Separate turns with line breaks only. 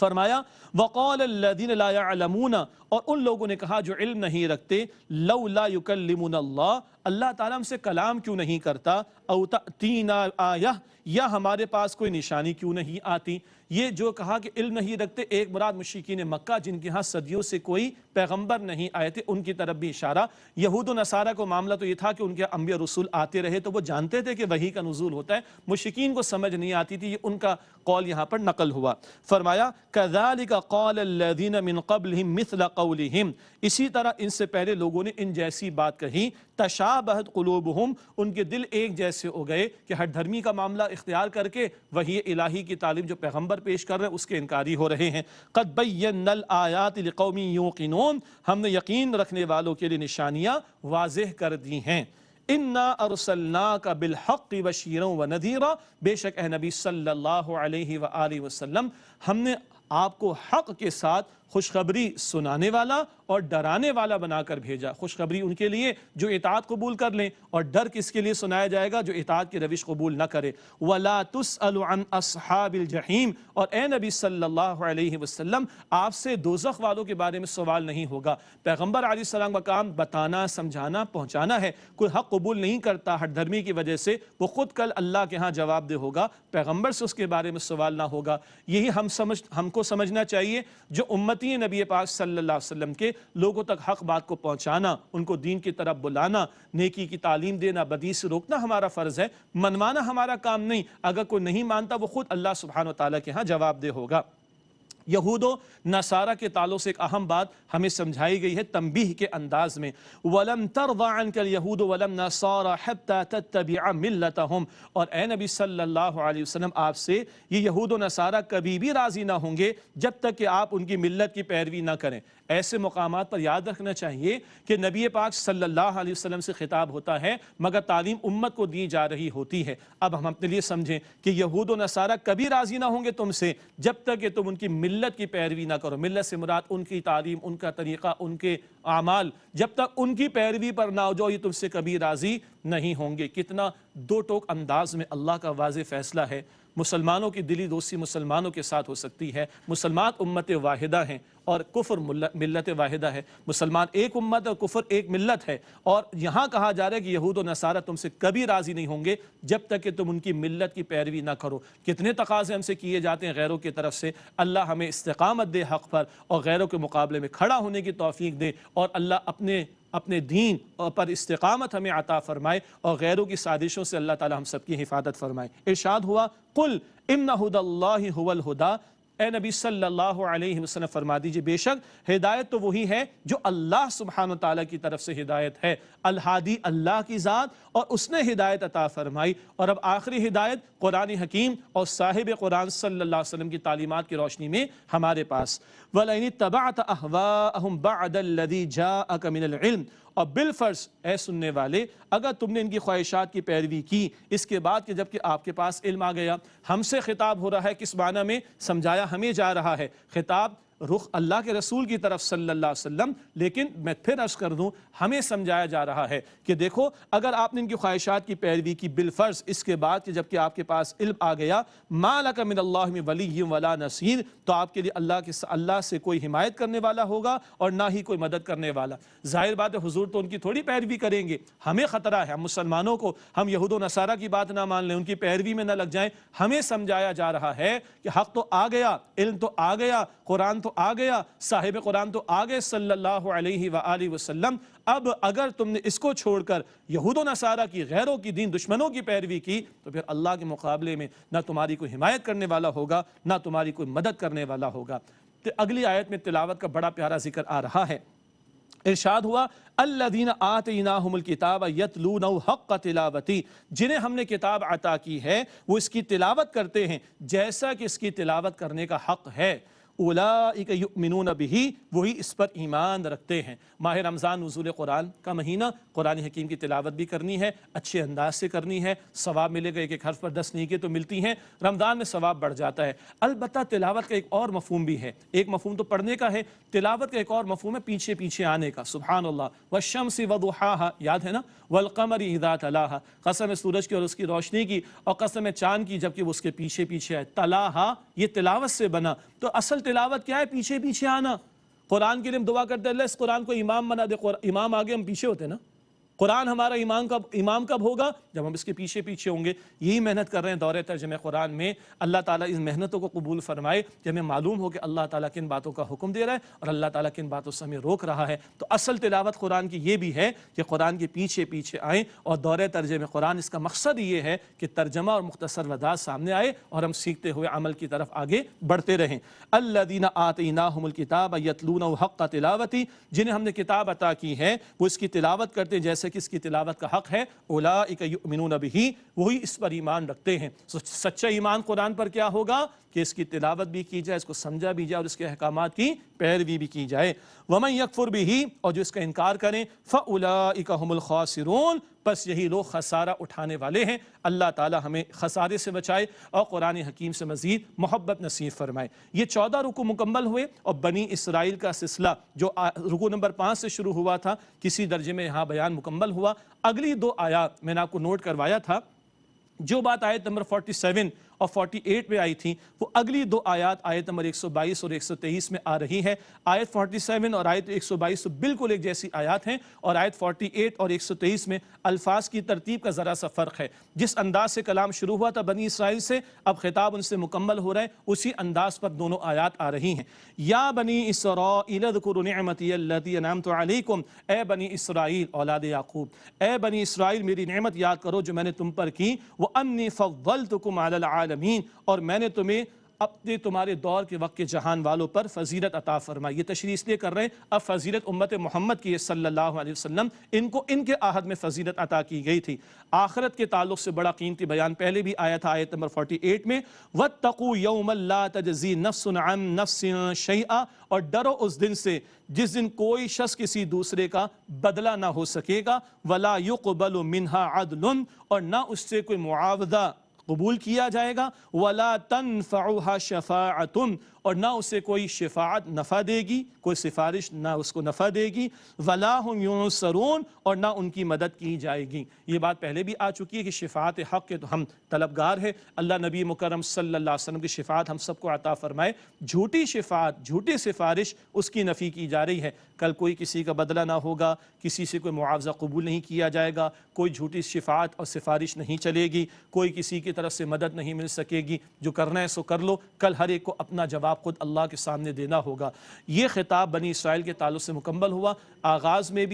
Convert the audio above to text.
فرمایا وقال الذین لا يعلمون، اور ان لوگوں نے کہا جو علم نہیں رکھتے، لولا یکلمنا اللہ، اللہ تعالیٰ ہم سے کلام کیوں نہیں کرتا، او تأتینا آیہ، یا ہمارے پاس کوئی نشانی کیوں نہیں آتی۔ یہ جو کہا کہ علم نہیں رکھتے، ایک مراد مشرکین مکہ جن کے ہاں صدیوں سے کوئی پیغمبر نہیں آئے تھے، ان کی طرف بھی اشارہ۔ یہود و نصارہ کو معاملہ تو یہ تھا کہ ان کے انبیاء رسول آتے رہے تو وہ جانتے تھے کہ وحی کا نزول ہوتا ہے، مشرکین کو سمجھ نہیں آتی تھی، یہ ان کا قول یہاں پر نقل ہوا۔ فرمایا کذالک قال الذین من قبلہم مثل قولہم، اسی طرح ان سے پہلے لوگوں نے ان جیسی بات کہی، تشابہت قلوبہم، ان کے دل ایک جیسے ہو گئے کہ ہر دھرمی کا معاملہ اختیار کر کے وحی الہی کی تعلیم جو پیغمبر پیش کر رہے ہیں اس کے انکاری ہو رہے ہیں۔ قد بینا الآیات لقوم یوقنون، ہم نے یقین رکھنے والوں کے لیے نشانیاں واضح کر دی ہیں۔ انا ارسلناک بالحق بشیرا ونذیرا، بے شک اے نبی صلی اللہ علیہ وآلہ وسلم ہم نے آپ کو حق کے ساتھ خوشخبری سنانے والا اور ڈرانے والا بنا کر بھیجا۔ خوشخبری ان کے لیے جو اطاعت قبول کر لیں، اور ڈر کس کے لیے سنایا جائے گا جو اطاعت کی روش قبول نہ کرے۔ وَلَا تُسْأَلُ عَنْ أَصْحَابِ الْجَحِيمِ، اور اے نبی صلی اللہ علیہ وسلم آپ سے دوزخ والوں کے بارے میں سوال نہیں ہوگا۔ پیغمبر علیہ السلام کا کام بتانا، سمجھانا، پہنچانا ہے۔ کوئی حق قبول نہیں کرتا ہر دھرمی کی وجہ سے، وہ خود کل اللہ کے ہاں جواب دہ ہوگا، پیغمبر سے اس کے بارے میں سوال نہ ہوگا۔ یہی ہم کو سمجھنا چاہیے، جو امتی نبی پاک صلی اللہ علیہ وسلم کے لوگوں تک حق بات کو پہنچانا، ان کو دین کی طرف بلانا، نیکی کی تعلیم دینا، بدی سے روکنا ہمارا فرض ہے، منوانا ہمارا کام نہیں۔ اگر کوئی نہیں مانتا وہ خود اللہ سبحانہ وتعالیٰ کے ہاں جواب دہ ہوگا۔ یہود و نصارہ کے تعلق سے ایک اہم بات ہمیں سمجھائی گئی ہے تنبیہ کے انداز میں۔ وَلَمْ تَرْضَ عَنْكَ الْيَهُودُ وَلَا النَّصَارَى حَتَّى تَتَّبِعَ مِلَّتَهُمْ، اور اے نبی صلی اللہ علیہ وسلم آپ سے یہ یہود و نصارہ کبھی بھی راضی نہ ہوں گے جب تک کہ آپ ان کی ملت کی پیروی نہ کریں۔ ایسے مقامات پر یاد رکھنا چاہیے کہ نبی پاک صلی اللہ علیہ وسلم سے خطاب ہوتا ہے مگر تعلیم امت کو دی جا رہی ہوتی ہے۔ اب ہم اپنے لیے سمجھیں کہ یہود و نصارہ کبھی راضی نہ ہوں گے تم سے جب تک کہ تم ان کی ملت کی پیروی نہ کرو۔ ملت سے مراد ان کی تعلیم، ان کا طریقہ، ان کے اعمال، جب تک ان کی پیروی پر نہ ہو جاؤ یہ تم سے کبھی راضی نہیں ہوں گے۔ کتنا دو ٹوک انداز میں اللہ کا واضح فیصلہ ہے۔ مسلمانوں کی دلی دوستی مسلمانوں کے ساتھ ہو سکتی ہے، مسلمان امت واحدہ ہیں اور کفر ملت واحدہ ہے۔ مسلمان ایک امت اور کفر ایک ملت ہے، اور یہاں کہا جا رہا ہے کہ یہود و نصارہ تم سے کبھی راضی نہیں ہوں گے جب تک کہ تم ان کی ملت کی پیروی نہ کرو۔ کتنے تقاضے ہم سے کیے جاتے ہیں غیروں کی طرف سے۔ اللہ ہمیں استقامت دے حق پر اور غیروں کے مقابلے میں کھڑا ہونے کی توفیق دے، اور اللہ اپنے دین پر استقامت ہمیں عطا فرمائے، اور غیروں کی سازشوں سے اللہ تعالی ہم سب کی حفاظت فرمائے۔ ارشاد ہوا قل ان ھدی اللہ ھو الھدی، اے نبی صلی اللہ علیہ وسلم فرما دیجئے بے شک ہدایت تو وہی ہے جو اللہ سبحانہ وتعالی کی طرف سے ہدایت ہے۔ الہادی اللہ کی ذات، اور اس نے ہدایت عطا فرمائی۔ اور اب آخری ہدایت قرآن حکیم اور صاحب قرآن صلی اللہ علیہ وسلم کی تعلیمات کی روشنی میں ہمارے پاس۔ وَلَئِنِ اتَّبَعْتَ أَهْوَاءَهُمْ بَعْدَ الَّذِي جَاءَكَ مِنَ الْعِلْمِ، اور بالفرض اے سننے والے اگر تم نے ان کی خواہشات کی پیروی کی اس کے بعد کہ جب کہ آپ کے پاس علم آ گیا۔ ہم سے خطاب ہو رہا ہے کس معنی میں؟ سمجھایا ہمیں جا رہا ہے، خطاب رخ اللہ کے رسول کی طرف صلی اللہ علیہ وسلم، لیکن میں پھر عرض کر دوں ہمیں سمجھایا جا رہا ہے کہ دیکھو اگر آپ نے ان کی خواہشات کی پیروی کی بالفرض اس کے بعد کہ جب کہ آپ کے پاس علم آ گیا، مَا لَكَ مِنَ اللَّهِ مِن وَلِيٍّ وَلَا نَصِيرٍ، تو آپ کے لیے اللہ سے کوئی حمایت کرنے والا ہوگا اور نہ ہی کوئی مدد کرنے والا۔ ظاہر بات ہے حضور تو ان کی تھوڑی پیروی کریں گے، ہمیں خطرہ ہے، ہم مسلمانوں کو ہم یہود و نصارہ کی بات نہ مان لیں، ان کی پیروی میں نہ لگ جائیں۔ ہمیں سمجھایا جا رہا ہے کہ حق تو آ گیا، علم تو آ گیا، قرآن تو آ گیا، صاحب قرآن تو آ گئے صلی اللہ علیہ وآلہ وسلم۔ اب اگر تم نے اس کو چھوڑ کر یہود و نصارہ کی، غیروں کی، دین دشمنوں کی پیروی کی تو پھر اللہ کے مقابلے میں نہ تمہاری کوئی حمایت کرنے والا ہوگا نہ تمہاری کوئی مدد کرنے والا ہوگا۔ اگلی آیت میں تلاوت کا بڑا پیارا ذکر آ رہا ہے۔ ارشاد ہوا الذین آتیناہم الکتاب یتلونہ حق تلاوتی، جنہیں ہم نے کتاب عطا کی ہے وہ اس کی تلاوت کرتے ہیں جیسا کہ اس کی تلاوت کرنے کا حق ہے۔ اولئک یؤمنون بہ، وہی اس پر ایمان رکھتے ہیں۔ ماہ رمضان نزول قرآن کا مہینہ، قرآن حکیم کی تلاوت بھی کرنی ہے، اچھے انداز سے کرنی ہے، ثواب ملے گا، ایک ایک حرف پر 10 نیکیاں تو ملتی ہیں، رمضان میں ثواب بڑھ جاتا ہے۔ البتہ تلاوت کا ایک اور مفہوم بھی ہے، ایک مفہوم تو پڑھنے کا ہے، تلاوت کا ایک اور مفہوم ہے پیچھے پیچھے آنے کا۔ سبحان اللہ، والشمس وضحاها، یاد ہے نا، والقمر اذا تلاها، قسم سورج کی اور اس کی روشنی کی، اور قسم چاند کی جبکہ وہ اس کے پیچھے پیچھے ہے۔ تلاها یہ تلاوت سے بنا، تو اصل تلاوت کیا ہے؟ پیچھے پیچھے آنا. قرآن کے لیے ہم دعا کرتے ہیں اللہ اس قرآن کو امام بنا دے. امام آگے ہم پیچھے ہوتے ہیں نا. قرآن ہمارا امام کب ہوگا؟ جب ہم اس کے پیچھے پیچھے ہوں گے. یہی محنت کر رہے ہیں دور ترجمہ قرآن میں. اللہ تعالیٰ اس محنتوں کو قبول فرمائے کہ ہمیں معلوم ہو کہ اللہ تعالیٰ کن باتوں کا حکم دے رہا ہے اور اللہ تعالیٰ کن باتوں سے ہمیں روک رہا ہے. تو اصل تلاوت قرآن کی یہ بھی ہے کہ قرآن کے پیچھے پیچھے آئیں, اور دور ترجمہ قرآن اس کا مقصد یہ ہے کہ ترجمہ اور مختصر وضاحت سامنے آئے اور ہم سیکھتے ہوئے عمل کی طرف آگے بڑھتے رہیں. الذین آتیناہم الکتاب یتلونہ حق تلاوتی, جنہیں ہم نے کتاب عطا کی ہے وہ اس کی تلاوت کرتے جیسے کہ اس کی تلاوت کا حق ہے. اولئک یؤمنون بہ, وہی اس پر ایمان رکھتے ہیں. سچا ایمان قرآن پر کیا ہوگا کہ اس کی تلاوت بھی کی جائے, اس کو سمجھا بھی جائے اور اس کے احکامات کی پیروی بھی کی جائے. ومن یکفر بہ, اور جو اس کا انکار کریں, فاولئک هم الخاسرون, پس یہی لوگ خسارہ اٹھانے والے ہیں. اللہ تعالی ہمیں خسارے سے بچائے اور قرآن حکیم سے مزید محبت نصیب فرمائے. یہ 14 رکوع مکمل ہوئے اور بنی اسرائیل کا سلسلہ جو رکوع نمبر 5 سے شروع ہوا تھا کسی درجے میں یہاں بیان مکمل ہوا. اگلی 2 آیات میں نے آپ کو نوٹ کروایا تھا, جو بات آیت نمبر 47 اور 48 میں آئی تھی وہ اگلی 2 آیات آیت نمبر 122 اور 123 میں آ رہی ہے. آیت 47 اور آیت 122 بالکل ایک جیسی آیات ہیں, اور آیت 48 اور 123 میں الفاظ کی ترتیب کا ذرا سا فرق ہے. جس انداز سے کلام شروع ہوا تھا بنی اسرائیل سے, اب خطاب ان سے مکمل ہو رہا ہے, اسی انداز پر دونوں آیات آ رہی ہیں. یا بنی اسرائیل اذکروا نعمتی التی انعمت علیکم, اے بنی اسرائیل اولاد یعقوب, اے بنی اسرائیل میری نعمت یاد کرو جو میں نے تم پر کی. وانی فضلتکم علی العالمین, اور میں نے تمہیں اپنے تمہارے دور کے وقت کے جہان والوں پر فضیلت عطا فرمائی. یہ تشریح اس لیے کر رہے ہیں, اب فضیلت امت محمد کی صلی اللہ علیہ وسلم, ان کو ان کے عہد میں فضیلت عطا کی گئی تھی. آخرت کے تعلق سے بڑا قیمتی بیان پہلے بھی آیا تھا آیت نمبر 48 میں, واتقوا یوما لا تجزی نفس عن نفس شیئا, اور ڈرو اس دن سے جس دن کوئی شخص کسی دوسرے کا بدلہ نہ ہو سکے گا. ولا یقبل منها عدل, اور نہ اس سے کوئی معاوضہ قبول کیا جائے گا. ولا تنفعها شفاعۃ, اور نہ اسے کوئی شفاعت نفع دے گی, کوئی سفارش نہ اس کو نفع دے گی. ولا هم ينصرون, اور نہ ان کی مدد کی جائے گی. یہ بات پہلے بھی آ چکی ہے کہ شفاعت حق کے تو ہم طلبگار ہیں. اللہ نبی مکرم صلی اللہ علیہ وسلم کی شفاعت ہم سب کو عطا فرمائے. جھوٹی شفاعت, جھوٹی سفارش, اس کی نفی کی جا رہی ہے. کل کوئی کسی کا بدلہ نہ ہوگا, کسی سے کوئی معاوضہ قبول نہیں کیا جائے گا, کوئی جھوٹی شفاعت اور سفارش نہیں چلے گی, کوئی کسی کی طرف سے مدد نہیں مل سکے گی. جو کرنا ہے سو کر لو, کل ہر ایک کو اپنا جواب خود اللہ کے سامنے دینا ہوگا. یہ خطاب بنی اسرائیل کے تعلق سے مکمل ہوا. آغاز میں بھی